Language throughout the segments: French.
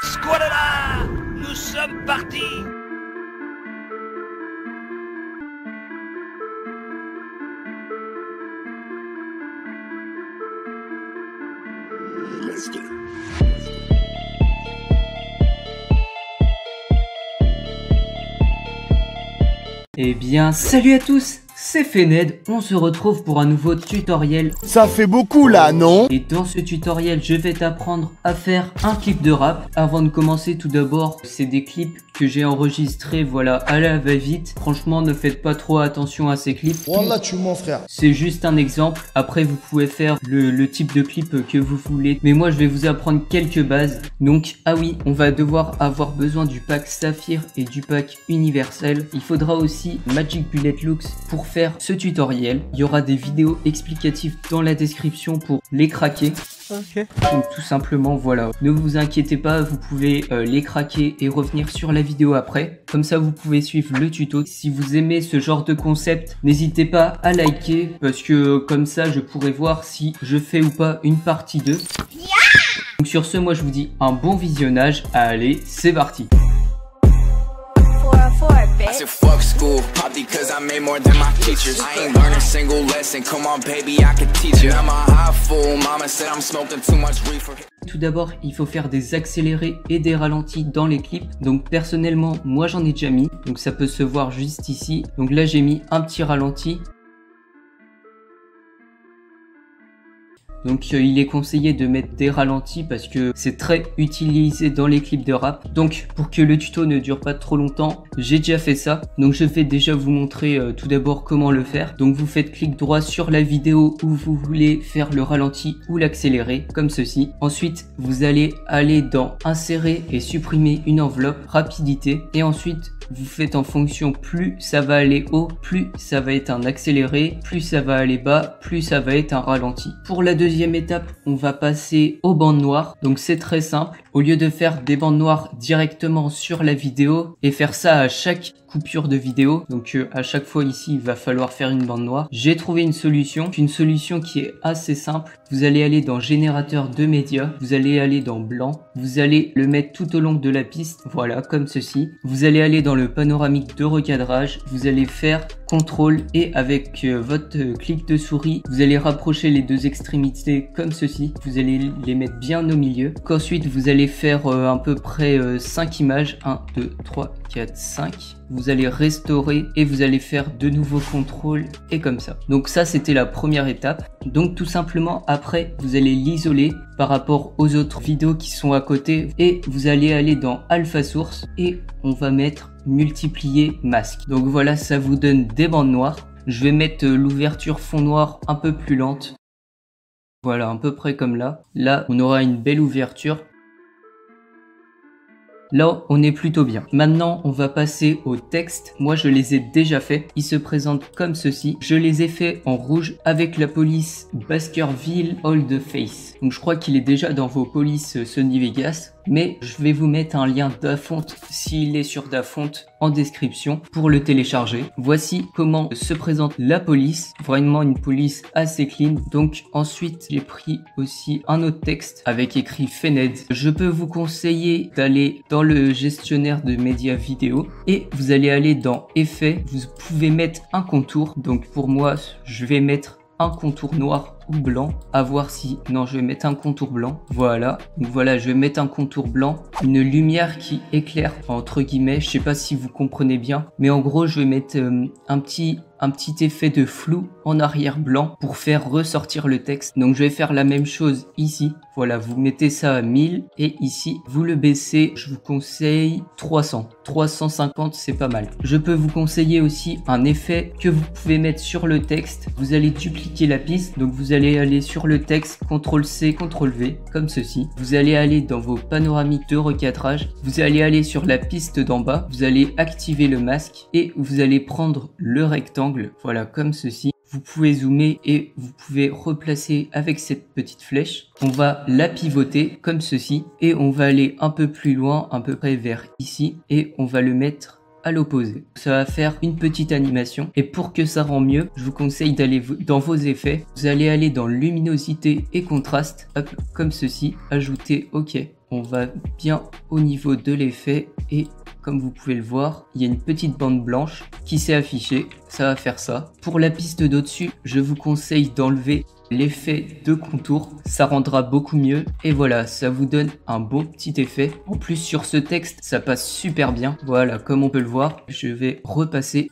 Squalala, nous sommes partis. Let's get it. Eh bien, salut à tous, c'est Fened, on se retrouve pour un nouveau tutoriel. Ça fait beaucoup là, non? Et dans ce tutoriel, je vais t'apprendre à faire un clip de rap. Avant de commencer, tout d'abord, c'est des clips que j'ai enregistrés, voilà, à la va-vite. Franchement, ne faites pas trop attention à ces clips. Wallah, tu mens, frère. C'est juste un exemple. Après, vous pouvez faire le type de clip que vous voulez. Mais moi, je vais vous apprendre quelques bases. Donc, ah oui, on va devoir avoir besoin du pack Saphir et du pack universel. Il faudra aussi Magic Bullet Looks pour faire ce tutoriel. Il y aura des vidéos explicatives dans la description pour les craquer. Ok. Donc tout simplement voilà, ne vous inquiétez pas, vous pouvez les craquer et revenir sur la vidéo après. Comme ça vous pouvez suivre le tuto. Si vous aimez ce genre de concept, n'hésitez pas à liker parce que comme ça je pourrai voir si je fais ou pas une partie 2. Donc sur ce, moi je vous dis un bon visionnage. Allez, c'est parti. I said fuck school, poppy cause I made more than my teachers. I ain't learned a single lesson, come on baby I can teach you. I'm a high fool, mama said I'm smoking too much reefer. Tout d'abord, il faut faire des accélérés et des ralentis dans les clips. Donc personnellement, moi j'en ai déjà mis. Donc ça peut se voir juste ici. Donc là j'ai mis un petit ralenti. Donc il est conseillé de mettre des ralentis parce que c'est très utilisé dans les clips de rap. Donc pour que le tuto ne dure pas trop longtemps, j'ai déjà fait ça. Donc je vais déjà vous montrer tout d'abord comment le faire. Donc vous faites clic droit sur la vidéo où vous voulez faire le ralenti ou l'accéléré, comme ceci. Ensuite vous allez aller dans insérer et supprimer une enveloppe, rapidité. Et ensuite vous faites en fonction, plus ça va aller haut, plus ça va être un accéléré, plus ça va aller bas, plus ça va être un ralenti. Pour la deuxième étape, on va passer aux bandes noires. Donc c'est très simple. Au lieu de faire des bandes noires directement sur la vidéo et faire ça à chaque coupure de vidéo, donc à chaque fois ici il va falloir faire une bande noire, j'ai trouvé une solution qui est assez simple. Vous allez aller dans générateur de médias, vous allez aller dans blanc, vous allez le mettre tout au long de la piste, voilà, comme ceci. Vous allez aller dans le panoramique de recadrage, vous allez faire CTRL et avec votre clic de souris, vous allez rapprocher les deux extrémités comme ceci. Vous allez les mettre bien au milieu. Ensuite, vous allez faire à peu près 5 images. 1, 2, 3, 4, 5. Vous allez restaurer et vous allez faire de nouveaux contrôles et comme ça. Donc ça, c'était la première étape. Donc tout simplement, après, vous allez l'isoler par rapport aux autres vidéos qui sont à côté et vous allez aller dans Alpha Source et on va mettre multiplier masque. Donc voilà, ça vous donne des bandes noires. Je vais mettre l'ouverture fond noir un peu plus lente. Voilà, à peu près comme là. Là, on aura une belle ouverture. Là, on est plutôt bien. Maintenant, on va passer au texte. Moi, je les ai déjà faits. Ils se présentent comme ceci. Je les ai faits en rouge avec la police Baskerville Hold Face. Donc, je crois qu'il est déjà dans vos polices Sony Vegas. Mais je vais vous mettre un lien Dafont s'il est sur Dafont en description pour le télécharger. Voici comment se présente la police. Vraiment une police assez clean. Donc ensuite j'ai pris aussi un autre texte avec écrit Fened. Je peux vous conseiller d'aller dans le gestionnaire de médias vidéo et vous allez aller dans effets. Vous pouvez mettre un contour. Donc pour moi je vais mettre un contour noir ou blanc, à voir si, non, je vais mettre un contour blanc, voilà. Donc voilà, je vais mettre un contour blanc, une lumière qui éclaire, entre guillemets, je sais pas si vous comprenez bien, mais en gros je vais mettre un petit effet de flou en arrière blanc pour faire ressortir le texte. Donc je vais faire la même chose ici, voilà, vous mettez ça à 1000 et ici vous le baissez, je vous conseille 300, 350 c'est pas mal. Je peux vous conseiller aussi un effet que vous pouvez mettre sur le texte, vous allez dupliquer la piste, donc vous allez aller sur le texte, CTRL-C, CTRL-V, comme ceci. Vous allez aller dans vos panoramiques de recadrage, vous allez aller sur la piste d'en bas, vous allez activer le masque et vous allez prendre le rectangle, voilà, comme ceci. Vous pouvez zoomer et vous pouvez replacer avec cette petite flèche. On va la pivoter comme ceci et on va aller un peu plus loin, à peu près vers ici et on va le mettre à l'opposé. Ça va faire une petite animation et pour que ça rend mieux, je vous conseille d'aller dans vos effets. Vous allez aller dans luminosité et contraste, hop, comme ceci, ajouter OK. on va bien au niveau de l'effet et comme vous pouvez le voir, il y a une petite bande blanche qui s'est affichée, ça va faire ça. Pour la piste d'au-dessus, je vous conseille d'enlever l'effet de contour, ça rendra beaucoup mieux et voilà, ça vous donne un beau petit effet. En plus sur ce texte, ça passe super bien, voilà, comme on peut le voir, je vais repasser.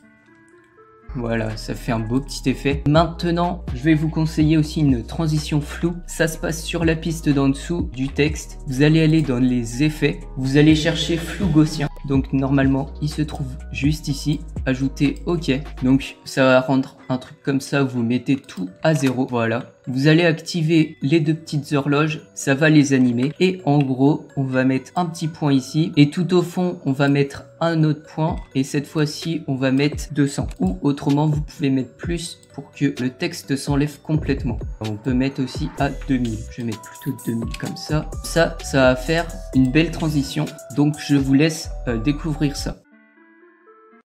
Voilà, ça fait un beau petit effet. Maintenant, je vais vous conseiller aussi une transition floue. Ça se passe sur la piste d'en dessous du texte. Vous allez aller dans les effets. Vous allez chercher flou gaussien. Donc normalement, il se trouve juste ici. Ajouter OK. Donc ça va rendre un truc comme ça. Vous mettez tout à 0. Voilà. Vous allez activer les deux petites horloges. Ça va les animer. Et en gros, on va mettre un petit point ici. Et tout au fond, on va mettre un autre point. Et cette fois-ci, on va mettre 200. Ou autrement, vous pouvez mettre plus pour que le texte s'enlève complètement. On peut mettre aussi à 2000. Je vais mettre plutôt 2000 comme ça. Ça va faire une belle transition. Donc je vous laisse découvrir ça.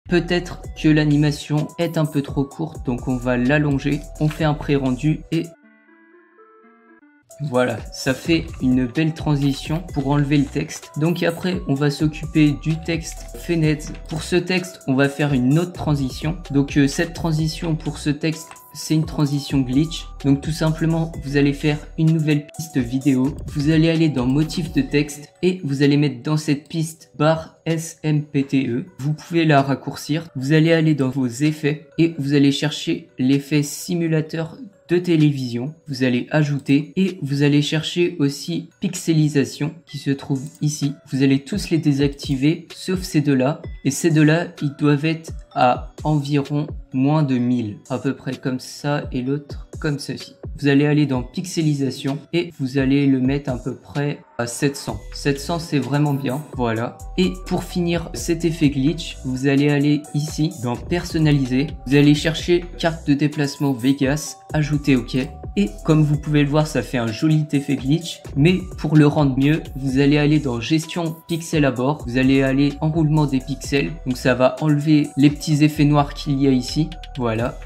Peut-être que l'animation est un peu trop courte, donc on va l'allonger. On fait un pré-rendu et voilà, ça fait une belle transition pour enlever le texte. Donc après, on va s'occuper du texte fenêtre. Pour ce texte, on va faire une autre transition. Donc cette transition pour ce texte, c'est une transition glitch. Donc tout simplement, vous allez faire une nouvelle piste vidéo. Vous allez aller dans motif de texte et vous allez mettre dans cette piste barre SMPTE. Vous pouvez la raccourcir. Vous allez aller dans vos effets et vous allez chercher l'effet simulateur de télévision, vous allez ajouter et vous allez chercher aussi pixelisation qui se trouve ici. Vous allez tous les désactiver sauf ces deux-là et ces deux-là ils doivent être à environ moins de 1000 à peu près comme ça et l'autre comme ceci. Vous allez aller dans pixelisation et vous allez le mettre à peu près à 700. 700 c'est vraiment bien, voilà. Et pour finir cet effet glitch, vous allez aller ici dans personnaliser. Vous allez chercher carte de déplacement Vegas, ajouter OK. Et comme vous pouvez le voir, ça fait un joli effet glitch. Mais pour le rendre mieux, vous allez aller dans gestion pixel à bord. Vous allez aller enroulement des pixels. Donc ça va enlever les petits effets noirs qu'il y a ici. Voilà.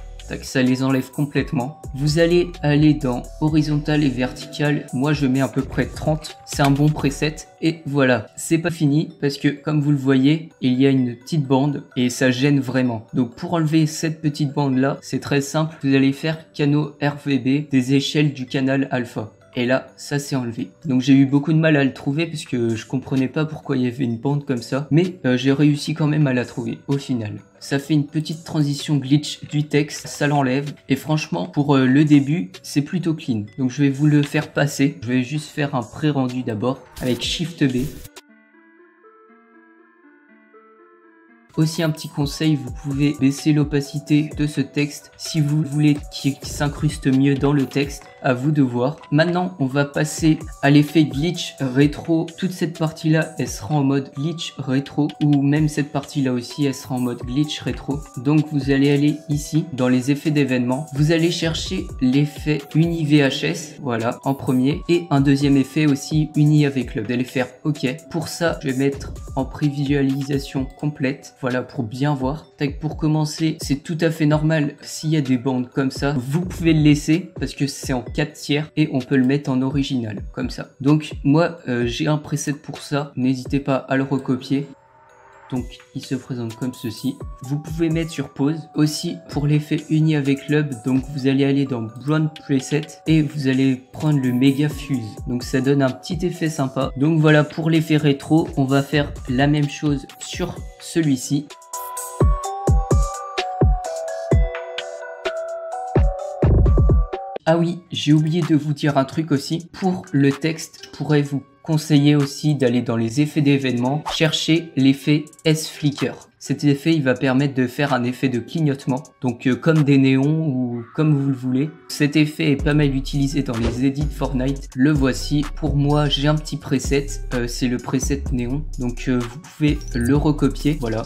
Ça les enlève complètement. Vous allez aller dans horizontal et vertical. Moi, je mets à peu près 30. C'est un bon preset. Et voilà, c'est pas fini parce que comme vous le voyez, il y a une petite bande et ça gêne vraiment. Donc pour enlever cette petite bande là, c'est très simple. Vous allez faire canaux RVB des échelles du canal alpha. Et là, ça s'est enlevé. Donc j'ai eu beaucoup de mal à le trouver parce que je comprenais pas pourquoi il y avait une bande comme ça. Mais j'ai réussi quand même à la trouver au final. Ça fait une petite transition glitch du texte, ça l'enlève. Et franchement, pour le début, c'est plutôt clean. Donc je vais vous le faire passer. Je vais juste faire un pré-rendu d'abord avec Shift B. Aussi un petit conseil, vous pouvez baisser l'opacité de ce texte si vous voulez qu'il s'incruste mieux dans le texte, à vous de voir. Maintenant, on va passer à l'effet glitch rétro. Toute cette partie-là, elle sera en mode glitch rétro ou même cette partie-là aussi, elle sera en mode glitch rétro. Donc vous allez aller ici dans les effets d'événements. Vous allez chercher l'effet Uni VHS, voilà, en premier et un deuxième effet aussi uni avec le. Vous allez faire OK. Pour ça, je vais mettre en prévisualisation complète. Voilà, pour bien voir. Tac, pour commencer, c'est tout à fait normal s'il y a des bandes comme ça. Vous pouvez le laisser parce que c'est en 4 tiers et on peut le mettre en original, comme ça. Donc, moi, j'ai un preset pour ça. N'hésitez pas à le recopier. Donc, il se présente comme ceci. Vous pouvez mettre sur pause. Aussi, pour l'effet uni avec Lub, donc vous allez aller dans Brown Preset et vous allez prendre le Mega Fuse. Donc, ça donne un petit effet sympa. Donc, voilà, pour l'effet rétro, on va faire la même chose sur celui-ci. Ah oui, j'ai oublié de vous dire un truc aussi. Pour le texte, je pourrais vous conseiller aussi d'aller dans les effets d'événements, chercher l'effet S-Flicker. Cet effet, il va permettre de faire un effet de clignotement, donc comme des néons ou comme vous le voulez. Cet effet est pas mal utilisé dans les edits Fortnite. Le voici. Pour moi, j'ai un petit preset, c'est le preset néon, donc vous pouvez le recopier, voilà.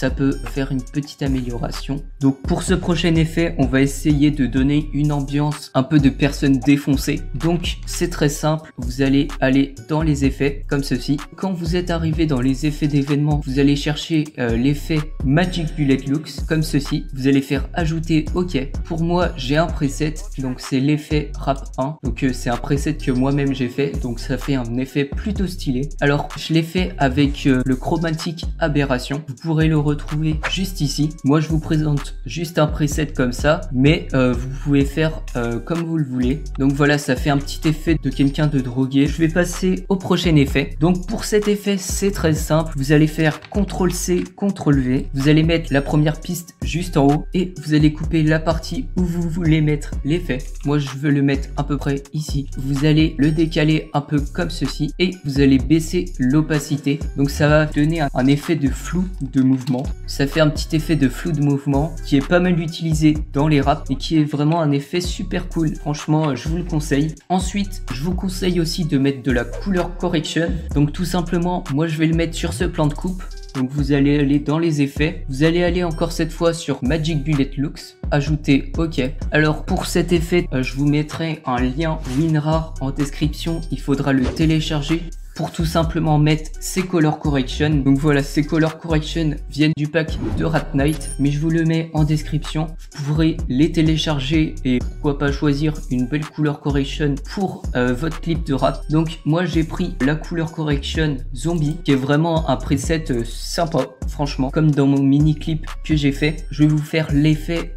ça peut faire une petite amélioration. Donc pour ce prochain effet, on va essayer de donner une ambiance un peu de personne défoncée. Donc c'est très simple, vous allez aller dans les effets comme ceci. Quand vous êtes arrivé dans les effets d'événements, vous allez chercher l'effet Magic Bullet Looks comme ceci. Vous allez faire ajouter OK. Pour moi, j'ai un preset, donc c'est l'effet Rap 1. Donc c'est un preset que moi-même j'ai fait, donc ça fait un effet plutôt stylé. Alors je l'ai fait avec le Chromatic Aberration. Vous pourrez le retrouver juste ici. Moi je vous présente juste un preset comme ça, mais vous pouvez faire comme vous le voulez. Donc voilà, ça fait un petit effet de quelqu'un de drogué. Je vais passer au prochain effet. Donc pour cet effet, c'est très simple. Vous allez faire CTRL-C, CTRL-V. Vous allez mettre la première piste juste en haut et vous allez couper la partie où vous voulez mettre l'effet. Moi je veux le mettre à peu près ici. Vous allez le décaler un peu comme ceci et vous allez baisser l'opacité. Donc ça va donner un effet de flou de mouvement. Ça fait un petit effet de flou de mouvement qui est pas mal utilisé dans les raps et qui est vraiment un effet super cool. Franchement, je vous le conseille. Ensuite, je vous conseille aussi de mettre de la color correction. Donc tout simplement, moi je vais le mettre sur ce plan de coupe. Donc vous allez aller dans les effets, vous allez aller encore cette fois sur Magic Bullet Looks, ajouter OK. Alors pour cet effet, je vous mettrai un lien WinRAR en description, il faudra le télécharger pour tout simplement mettre ces color correction. Donc voilà, ces color correction viennent du pack de Rat Knight, mais je vous le mets en description. Vous pourrez les télécharger et pourquoi pas choisir une belle color correction pour votre clip de rap. Donc moi j'ai pris la color correction zombie qui est vraiment un preset sympa, franchement, comme dans mon mini clip que j'ai fait. Je vais vous faire l'effet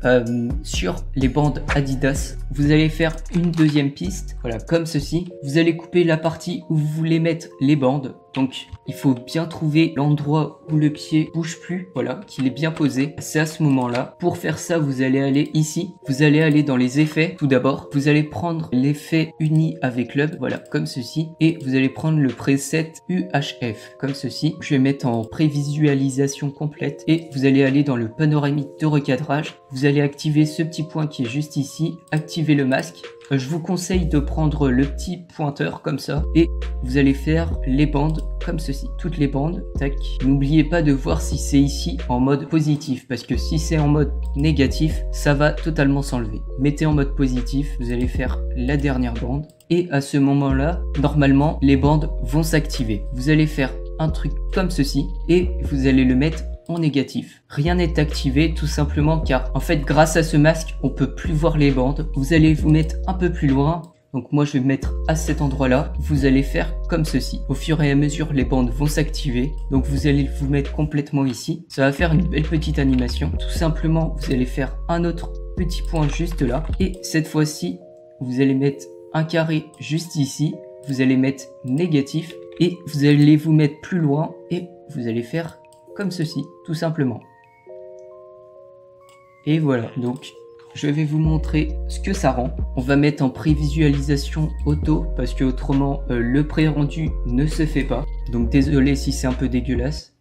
sur les bandes Adidas. Vous allez faire une deuxième piste, voilà, comme ceci. Vous allez couper la partie où vous voulez mettre les bandes. Donc il faut bien trouver l'endroit où le pied bouge plus, voilà, qu'il est bien posé. C'est à ce moment-là. Pour faire ça, vous allez aller ici. Vous allez aller dans les effets. Tout d'abord, vous allez prendre l'effet uni avec Hub, voilà, comme ceci. Et vous allez prendre le preset UHF, comme ceci. Je vais mettre en prévisualisation complète. Et vous allez aller dans le panoramique de recadrage. Vous allez activer ce petit point qui est juste ici. Activer le masque. Je vous conseille de prendre le petit pointeur comme ça et vous allez faire les bandes comme ceci, toutes les bandes, tac. N'oubliez pas de voir si c'est ici en mode positif parce que si c'est en mode négatif, ça va totalement s'enlever. Mettez en mode positif, vous allez faire la dernière bande et à ce moment-là, normalement, les bandes vont s'activer. Vous allez faire un truc comme ceci et vous allez le mettre en négatif. Rien n'est activé tout simplement car en fait grâce à ce masque on peut plus voir les bandes. Vous allez vous mettre un peu plus loin. Donc moi je vais me mettre à cet endroit là. Vous allez faire comme ceci. Au fur et à mesure les bandes vont s'activer. Donc vous allez vous mettre complètement ici. Ça va faire une belle petite animation. Tout simplement vous allez faire un autre petit point juste là. Et cette fois-ci vous allez mettre un carré juste ici. Vous allez mettre négatif. Et vous allez vous mettre plus loin. Et vous allez faire comme ceci, tout simplement. Et voilà, donc je vais vous montrer ce que ça rend. On va mettre en prévisualisation auto parce que autrement le pré-rendu ne se fait pas. Donc désolé si c'est un peu dégueulasse.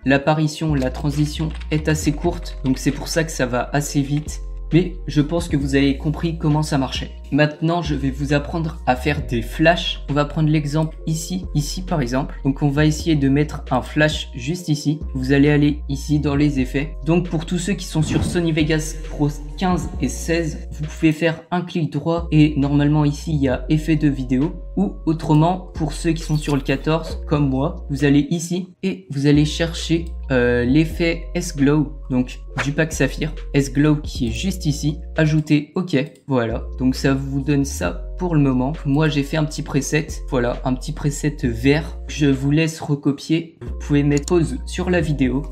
L'apparition, la transition est assez courte, donc c'est pour ça que ça va assez vite. Mais je pense que vous avez compris comment ça marchait. Maintenant, je vais vous apprendre à faire des flashs. On va prendre l'exemple ici par exemple. Donc on va essayer de mettre un flash juste ici. Vous allez aller ici dans les effets. Donc pour tous ceux qui sont sur Sony Vegas Pro 15 et 16, vous pouvez faire un clic droit et normalement ici il y a effet de vidéo. Ou autrement, pour ceux qui sont sur le 14 comme moi, vous allez ici et vous allez chercher l'effet S-Glow, donc du pack Saphir. S-Glow qui est juste ici. Ajouter OK, voilà. Donc ça vous donne ça pour le moment. Moi j'ai fait un petit preset, voilà, un petit preset vert. Je vous laisse recopier. Vous pouvez mettre pause sur la vidéo.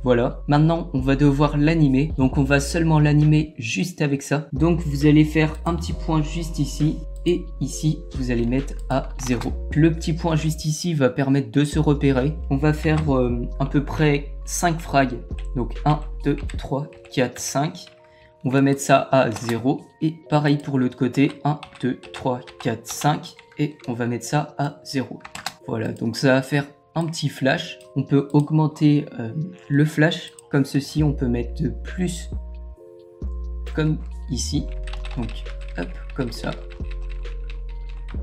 Voilà, maintenant on va devoir l'animer. Donc on va seulement l'animer juste avec ça. Donc vous allez faire un petit point juste ici. Et ici, vous allez mettre à 0. Le petit point juste ici va permettre de se repérer. On va faire à peu près 5 frags. Donc 1, 2, 3, 4, 5. On va mettre ça à 0. Et pareil pour l'autre côté. 1, 2, 3, 4, 5. Et on va mettre ça à 0. Voilà, donc ça va faire un petit flash. On peut augmenter le flash. Comme ceci, on peut mettre de plus. Comme ici. Donc, hop, comme ça.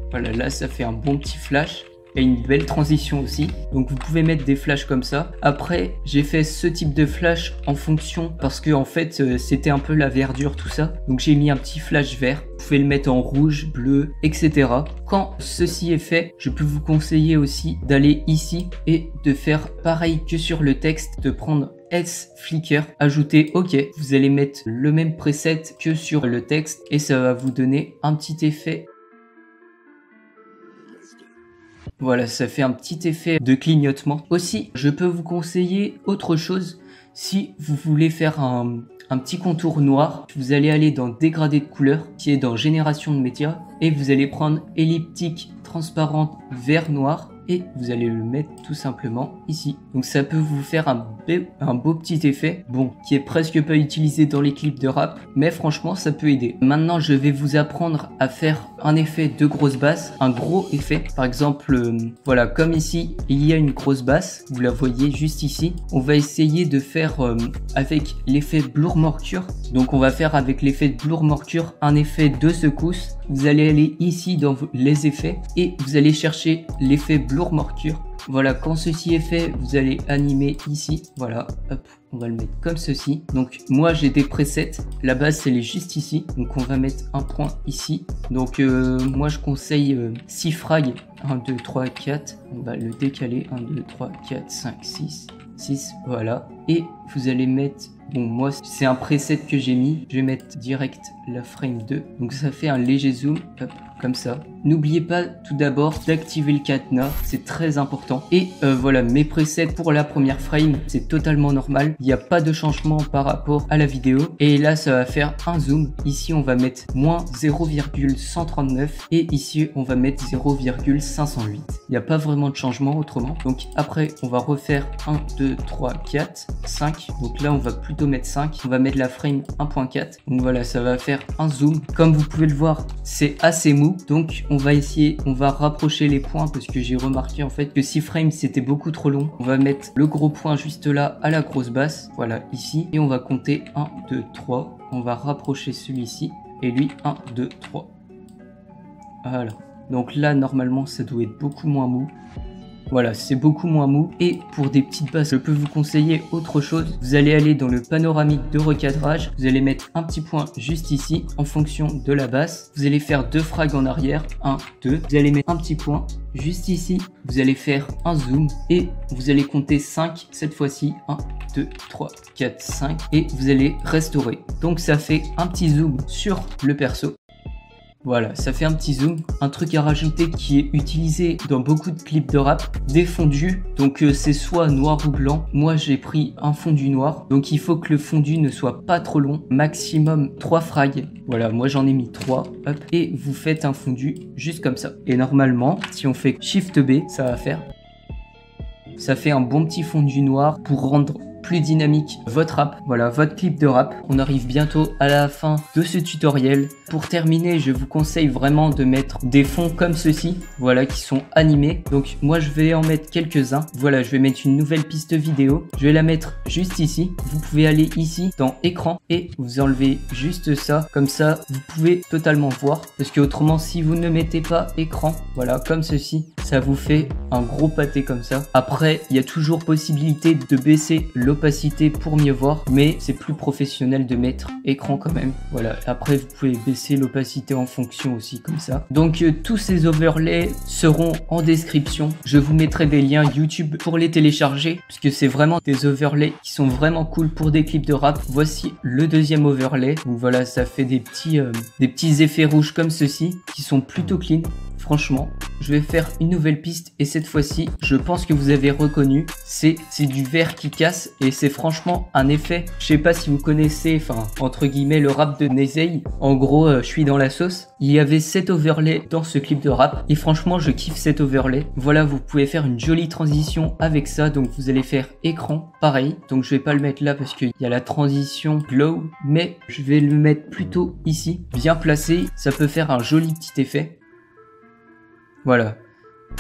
Voilà, là ça fait un bon petit flash. et une belle transition aussi. Donc vous pouvez mettre des flashs comme ça. Après, j'ai fait ce type de flash en fonction parce que en fait c'était un peu la verdure tout ça. Donc j'ai mis un petit flash vert. Vous pouvez le mettre en rouge, bleu, etc. Quand ceci est fait, je peux vous conseiller aussi d'aller ici et de faire pareil que sur le texte, de prendre S-Flicker, ajouter OK. Vous allez mettre le même preset que sur le texte et ça va vous donner un petit effet. Voilà, ça fait un petit effet de clignotement. Aussi, je peux vous conseiller autre chose. Si vous voulez faire un petit contour noir, vous allez aller dans dégradé de couleur qui est dans génération de médias et vous allez prendre elliptique transparente vert noir et vous allez le mettre tout simplement ici. Donc ça peut vous faire un beau petit effet, bon, qui est presque pas utilisé dans les clips de rap, mais franchement ça peut aider. Maintenant je vais vous apprendre à faire un effet de grosse basse, un gros effet. Par exemple, voilà, comme ici, il y a une grosse basse, vous la voyez juste ici. On va essayer de faire avec l'effet Blur Morsure. Donc on va faire avec l'effet Blur Morsure un effet de secousse. Vous allez aller ici dans les effets et vous allez chercher l'effet Blur Morsure. Voilà, quand ceci est fait, vous allez animer ici. Voilà, hop, on va le mettre comme ceci. Donc moi j'ai des presets, la base elle est juste ici. Donc on va mettre un point ici. Donc moi je conseille 6 frags. 1, 2, 3, 4. On va le décaler. 1, 2, 3, 4, 5, 6, voilà. Et vous allez mettre... Bon, moi, c'est un preset que j'ai mis. Je vais mettre direct la frame 2. Donc, ça fait un léger zoom. Hop, comme ça. N'oubliez pas tout d'abord d'activer le cadenas. C'est très important. Et voilà, mes presets pour la première frame, c'est totalement normal. Il n'y a pas de changement par rapport à la vidéo. Et là, ça va faire un zoom. Ici, on va mettre moins 0,139. Et ici, on va mettre 0,508. Il n'y a pas vraiment de changement autrement. Donc, après, on va refaire 1, 2, 3, 4, 5. Donc là, on va plutôt mettre 5. On va mettre la frame 1.4. Donc voilà, ça va faire un zoom. Comme vous pouvez le voir, c'est assez mou. Donc on va essayer, on va rapprocher les points parce que j'ai remarqué en fait que 6 frames c'était beaucoup trop long. On va mettre le gros point juste là à la grosse basse. Voilà, ici. Et on va compter 1, 2, 3. On va rapprocher celui-ci. Et lui, 1, 2, 3. Voilà. Donc là, normalement, ça doit être beaucoup moins mou. Voilà, c'est beaucoup moins mou. Et pour des petites basses, je peux vous conseiller autre chose. Vous allez aller dans le panoramique de recadrage. Vous allez mettre un petit point juste ici en fonction de la basse. Vous allez faire 2 frags en arrière. 1, 2. Vous allez mettre un petit point juste ici. Vous allez faire un zoom et vous allez compter 5 cette fois-ci. 1, 2, 3, 4, 5. Et vous allez restaurer. Donc ça fait un petit zoom sur le perso. Voilà, ça fait un petit zoom. Un truc à rajouter qui est utilisé dans beaucoup de clips de rap, des fondus. Donc c'est soit noir ou blanc. Moi j'ai pris un fondu noir. Donc il faut que le fondu ne soit pas trop long. Maximum 3 frags. Voilà, moi j'en ai mis 3. Hop. Et vous faites un fondu juste comme ça. Et normalement, si on fait Shift B, ça va faire. Ça fait un bon petit fondu noir pour rendre plus dynamique votre rap, voilà, votre clip de rap. On arrive bientôt à la fin de ce tutoriel. Pour terminer, je vous conseille vraiment de mettre des fonds comme ceci, voilà, qui sont animés. Donc moi je vais en mettre quelques-uns. Voilà, je vais mettre une nouvelle piste vidéo. Je vais la mettre juste ici. Vous pouvez aller ici dans écran et vous enlevez juste ça. Comme ça, vous pouvez totalement voir. Parce que autrement, si vous ne mettez pas écran, voilà, comme ceci, ça vous fait un gros pâté comme ça. Après, il y a toujours possibilité de baisser l'opacité pour mieux voir, mais c'est plus professionnel de mettre écran quand même. Voilà, après vous pouvez baisser l'opacité en fonction aussi comme ça. Donc tous ces overlays seront en description. Je vous mettrai des liens YouTube pour les télécharger, puisque c'est vraiment des overlays qui sont vraiment cool pour des clips de rap. Voici le deuxième overlay. Donc voilà, ça fait des petits effets rouges comme ceci, qui sont plutôt clean. Franchement, je vais faire une nouvelle piste et cette fois-ci, je pense que vous avez reconnu, c'est du verre qui casse et c'est franchement un effet. Je sais pas si vous connaissez, enfin, entre guillemets, le rap de Nezey. En gros, je suis dans la sauce. Il y avait cet overlay dans ce clip de rap et franchement, je kiffe cet overlay. Voilà, vous pouvez faire une jolie transition avec ça. Donc, vous allez faire écran, pareil. Donc, je vais pas le mettre là parce qu'il y a la transition glow, mais je vais le mettre plutôt ici, bien placé. Ça peut faire un joli petit effet. Voilà,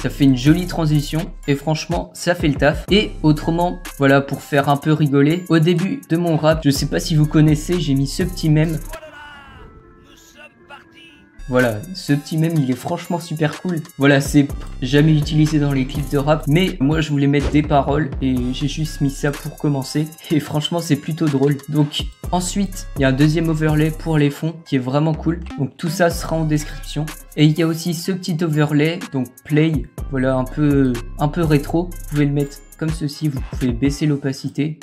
ça fait une jolie transition et franchement ça fait le taf. Et autrement, voilà, pour faire un peu rigoler, au début de mon rap, je sais pas si vous connaissez, j'ai mis ce petit mème. Voilà, ce petit mème il est franchement super cool. Voilà, c'est jamais utilisé dans les clips de rap, mais moi je voulais mettre des paroles et j'ai juste mis ça pour commencer. Et franchement c'est plutôt drôle. Donc ensuite il y a un deuxième overlay pour les fonds qui est vraiment cool. Donc tout ça sera en description. Et il y a aussi ce petit overlay, donc play, voilà un peu rétro. Vous pouvez le mettre comme ceci, vous pouvez baisser l'opacité.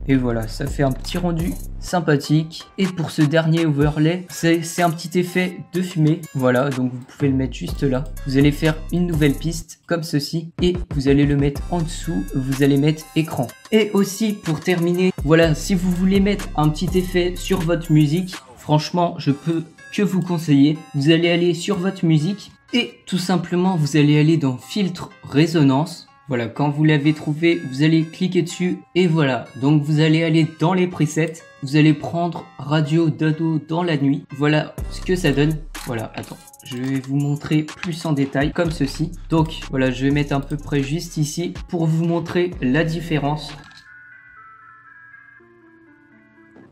Et voilà, ça fait un petit rendu sympathique. Et pour ce dernier overlay, c'est un petit effet de fumée. Voilà, donc vous pouvez le mettre juste là. Vous allez faire une nouvelle piste comme ceci. Et vous allez le mettre en dessous, vous allez mettre écran. Et aussi pour terminer, voilà, si vous voulez mettre un petit effet sur votre musique, franchement, je peux que vous conseiller. Vous allez aller sur votre musique et tout simplement, vous allez aller dans filtre résonance. Voilà, quand vous l'avez trouvé, vous allez cliquer dessus et voilà. Donc vous allez aller dans les presets, vous allez prendre Radio Dado dans la nuit. Voilà ce que ça donne. Voilà, attends, je vais vous montrer plus en détail comme ceci. Donc voilà, je vais mettre à peu près juste ici pour vous montrer la différence.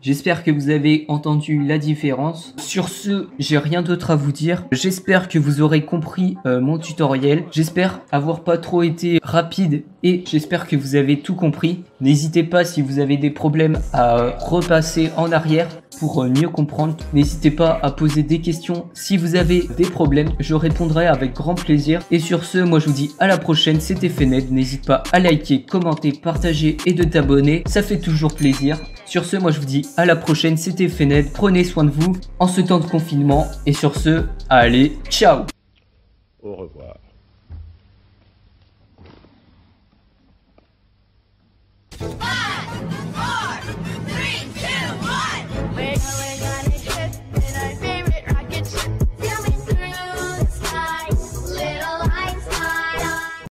J'espère que vous avez entendu la différence. Sur ce, j'ai rien d'autre à vous dire. J'espère que vous aurez compris mon tutoriel. J'espère avoir pas trop été rapide et j'espère que vous avez tout compris. N'hésitez pas si vous avez des problèmes à repasser en arrière pour mieux comprendre. N'hésitez pas à poser des questions si vous avez des problèmes. Je répondrai avec grand plaisir. Et sur ce, moi je vous dis à la prochaine. C'était Fened. N'hésite pas à liker, commenter, partager et de t'abonner. Ça fait toujours plaisir. Sur ce, moi je vous dis à la prochaine, c'était Fened, prenez soin de vous en ce temps de confinement et sur ce, allez, ciao. Au revoir. Ah!